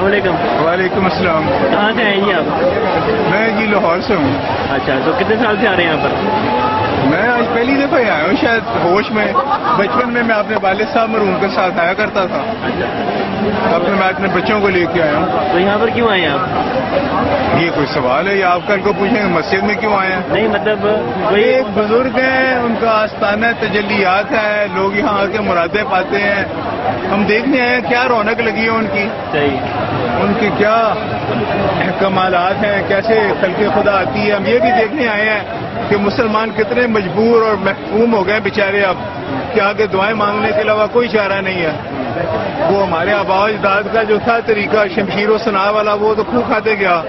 السلام علیکم. وعلیکم السلام. کہاں سے آئیں جی آپ؟ میں جی لاہور سے ہوں. اچھا, تو کتنے سال سے آ رہے ہیں یہاں پر؟ میں آج پہلی دفعہ ہی آیا ہوں, شاید ہوش میں. بچپن میں اپنے والد صاحب مرحوم کے ساتھ آیا کرتا تھا. اچھا, اب میں اپنے بچوں کو لے کے آیا ہوں. تو یہاں پر کیوں آئے ہیں آپ؟ یہ کوئی سوال ہے یا آپ کل کو پوچھیں گے مسجد میں کیوں آئے ہیں؟ نہیں مطلب کوئی ایک بزرگ ہیں, ان کا آستانہ تجلیات ہے, لوگ یہاں آ کے مرادیں پاتے ہیں. ہم دیکھنے آئے ہیں کیا رونق لگی ہے ان کی, صحیح, ان کے کیا کمالات ہیں, کیسے خلق خدا آتی ہے. ہم یہ بھی دیکھنے آئے ہیں کہ مسلمان کتنے مجبور اور محکوم ہو گئے بیچارے اب, کہ آگے دعائیں مانگنے کے علاوہ کوئی چارہ نہیں ہے. وہ ہمارے آباء و اجداد کا جو تھا طریقہ شمشیر و سنا والا, وہ تو خو کھاتے گیا.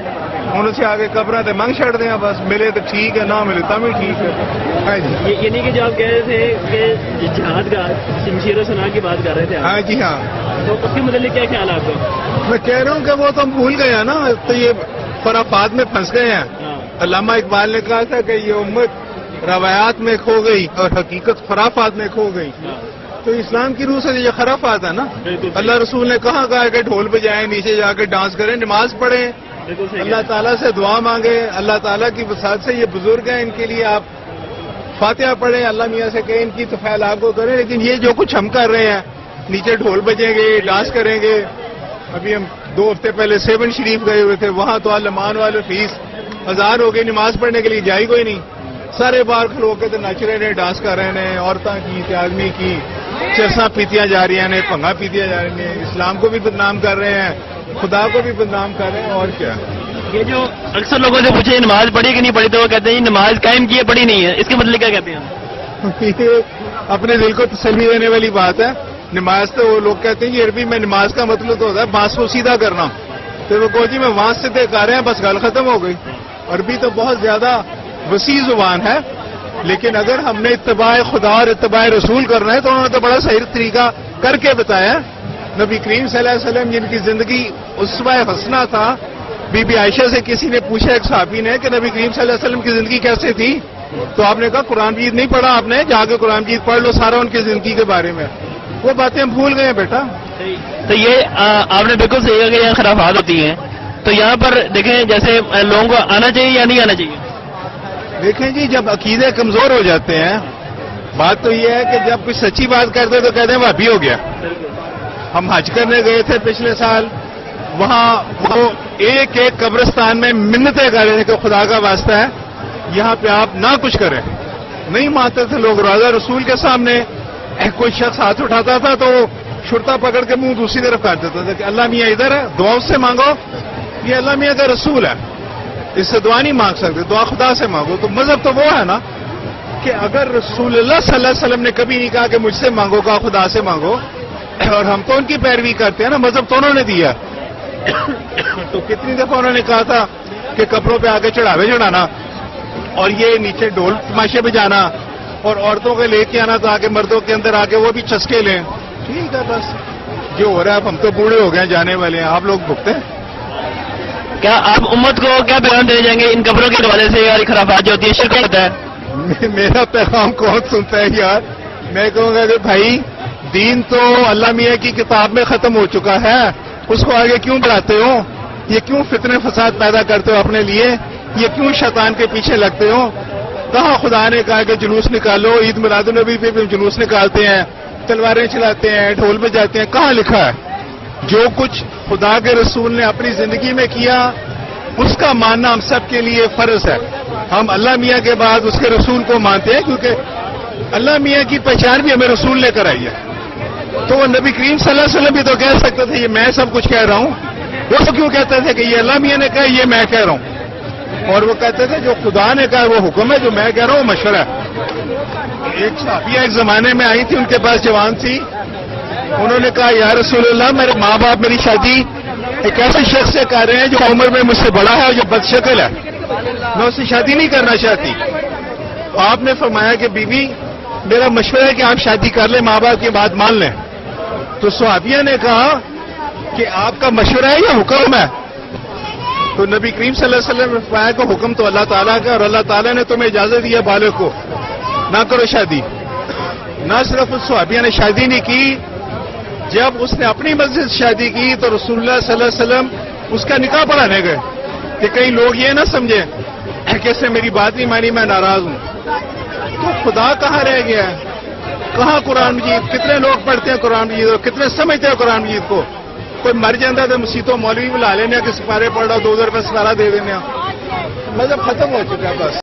انہوں سے آگے قبریں تو منگ چھڑ دیں, بس ملے تو ٹھیک ہے, نہ ملے تو بھی ٹھیک ہے. یہ نہیں کہ جو آپ کہہ رہے تھے کہ جہاد کا شمشیر و سنا کی بات کر رہے تھے. ہاں جی ہاں, تو اس کے متعلق کیا خیال ہے آپ کا؟ میں کہہ رہا ہوں کہ وہ تو ہم بھول گئے ہیں نا, تو یہ خرافات میں پھنس گئے ہیں. علامہ اقبال نے کہا تھا کہ یہ امت روایات میں کھو گئی اور حقیقت خرافات میں کھو گئی. تو اسلام کی روح سے یہ خرافات ہے نا. اللہ رسول نے کہا کہ ڈھول بجائیں, نیچے جا کے ڈانس کریں, نماز پڑھیں, اللہ تعالیٰ سے دعا مانگے, اللہ تعالیٰ کی وسعت سے. یہ بزرگ ہیں, ان کے لیے آپ فاتحہ پڑھیں, اللہ میاں سے کہیں ان کی توفیل آپ کو کریں. لیکن یہ جو کچھ ہم کر رہے ہیں, نیچے ڈھول بجیں گے, ڈانس کریں گے. ابھی ہم 2 ہفتے پہلے 7 شریف گئے ہوئے تھے, وہاں تو علمان والے فیس 1000 ہو گئی, نماز پڑھنے کے لیے جائی کوئی نہیں. سارے باہر کھلو کے تو نچ رہے ہیں, ڈانس کر رہے ہیں, عورتوں کی آدمی کی چرساں پیتیاں جا رہی ہیں, پنگا پیتیاں جا رہی ہیں. اسلام کو بھی بدنام کر رہے ہیں, خدا کو بھی بدنام کر رہے ہیں. اور کیا, یہ جو اکثر لوگوں سے پوچھے نماز پڑھی کہ نہیں پڑھی, تو وہ کہتے ہیں نماز قائم کی ہے, پڑھی نہیں ہے. اس کے مطلب کیا کہتے ہیں؟ یہ اپنے دل کو تسلی دینے والی بات ہے. نماز تو وہ لوگ کہتے ہیں کہ عربی میں نماز کا مطلب تو ہوتا ہے بانس کو سیدھا کرنا. پھر وہ کہو جی میں وہاں سے دیکھ آ رہے ہیں, بس گل ختم ہو گئی. عربی تو بہت زیادہ وسیع زبان ہے, لیکن اگر ہم نے اتباع خدا اور اتباع رسول کرنا ہے تو انہوں نے تو بڑا صحیح طریقہ کر کے بتایا. نبی کریم صلی اللہ علیہ وسلم جن کی زندگی اسوہ حسنہ تھا. بی بی عائشہ سے کسی نے پوچھا, ایک صحابی نے, کہ نبی کریم صلی اللہ علیہ وسلم کی زندگی کیسے تھی؟ تو آپ نے کہا قرآن مجید نہیں پڑھا آپ نے, جا کے قرآن مجید پڑھ لو, سارا ان کی زندگی کے بارے میں. وہ باتیں ہم بھول گئے ہیں بیٹا. تو یہ آپ نے بالکل صحیح کہا کہ یہاں خرافات ہوتی ہیں. تو یہاں پر دیکھیں جیسے لوگوں کو آنا چاہیے یا نہیں آنا چاہیے؟ دیکھیں جی, جب عقیدے کمزور ہو جاتے ہیں, بات تو یہ ہے کہ جب کوئی سچی بات کرتے تو کہتے ہیں وہابی ہو گیا. ہم حج کرنے گئے تھے پچھلے سال, وہاں وہ ایک ایک قبرستان میں منتیں کر رہے تھے کہ خدا کا واسطہ ہے یہاں پہ آپ نہ کچھ کریں. نہیں مانتے تھے لوگ. روضہ رسول کے سامنے کوئی شخص ہاتھ اٹھاتا تھا تو چھڑتا پکڑ کے منہ دوسری طرف کر دیتا تھا کہ اللہ میاں ادھر ہے, دعا اس سے مانگو. یہ اللہ میاں کا رسول ہے, اس سے دعا نہیں مانگ سکتے, دعا خدا سے مانگو. تو مذہب تو وہ ہے نا کہ اگر رسول اللہ صلی اللہ علیہ وسلم نے کبھی نہیں کہا کہ مجھ سے مانگو, کہا خدا سے مانگو, اور ہم تو ان کی پیروی کرتے ہیں نا, مذہب تو انہوں نے دیا. تو کتنی دفعہ انہوں نے کہا تھا کہ قبروں پہ آگے چڑھاوے چڑھانا, اور یہ نیچے ڈھول تماشے بجانا, اور عورتوں کو لے کے آنا تو آگے مردوں کے اندر آ کے وہ بھی چسکے لیں. ٹھیک ہے, بس جو ہو رہا ہے, اب ہم تو بوڑھے ہو گئے, جانے والے ہیں, آپ لوگ بھگتے ہیں. کیا آپ امت کو کیا پیغام دے جائیں گے ان قبروں کے حوالے سے, اور خرافات جو ہوتی ہے, شرک ہوتا ہے؟ میرا پیغام کون سنتا ہے یار. میں کہوں گا کہ بھائی دین تو اللہ میاں کی کتاب میں ختم ہو چکا ہے, اس کو آگے کیوں بڑھاتے ہو؟ یہ کیوں فتنے فساد پیدا کرتے ہو اپنے لیے؟ یہ کیوں شیطان کے پیچھے لگتے ہو؟ کہاں خدا نے کہا کہ جلوس نکالو؟ عید میلاد النبی پہ بھی جلوس نکالتے ہیں, تلواریں چلاتے ہیں, ڈھول بجاتے ہیں. کہاں لکھا ہے؟ جو کچھ خدا کے رسول نے اپنی زندگی میں کیا اس کا ماننا ہم سب کے لیے فرض ہے. ہم اللہ میاں کے بعد اس کے رسول کو مانتے ہیں, کیونکہ اللہ میاں کی پہچان بھی ہمیں رسول لے کر آئی ہے. تو وہ نبی کریم صلی اللہ علیہ وسلم بھی تو کہہ سکتے تھے یہ میں سب کچھ کہہ رہا ہوں, وہ تو کیوں کہتے تھے کہ یہ اللہ میاں نے کہا یہ میں کہہ رہا ہوں. اور وہ کہتے تھے جو خدا نے کہا وہ حکم ہے, جو میں کہہ رہا ہوں وہ مشورہ ہے. ایک صحابیہ ایک زمانے میں آئی تھی, ان کے پاس جوان تھی, انہوں نے کہا یا رسول اللہ میرے ماں باپ میری شادی ایک ایسے شخص سے کر رہے ہیں جو عمر میں مجھ سے بڑا ہے اور جو بد شکل ہے, میں اس سے شادی نہیں کرنا چاہتی. آپ نے فرمایا کہ بیوی میرا مشورہ ہے کہ آپ شادی کر لیں, ماں باپ کی بات مان لیں. تو صحابیہ نے کہا کہ آپ کا مشورہ ہے یا حکم ہے؟ تو نبی کریم صلی اللہ علیہ وسلم نے فرمایا کہ حکم تو اللہ تعالیٰ کا, اور اللہ تعالیٰ نے تمہیں اجازت دی ہے بالغ کو نہ کرو شادی. نہ صرف اس صحابیہ نے شادی نہیں کی, جب اس نے اپنی مسجد شادی کی تو رسول اللہ صلی اللہ علیہ وسلم اس کا نکاح پڑھانے گئے کہ کئی لوگ یہ نہ سمجھیں کہ اس نے میری بات نہیں مانی، میں ناراض ہوں. تو خدا کہاں رہ گیا ہے؟ کہاں قرآن مجید؟ کتنے لوگ پڑھتے ہیں قرآن مجید اور کتنے سمجھتے ہیں قرآن مجید کو؟ کوئی مر جاتا تو مسیتوں مولوی بلا لینے کہ سپارے پڑھ رہا 2000 روپے سپارہ دے دینے. مذہب ختم ہو چکا ہے بس.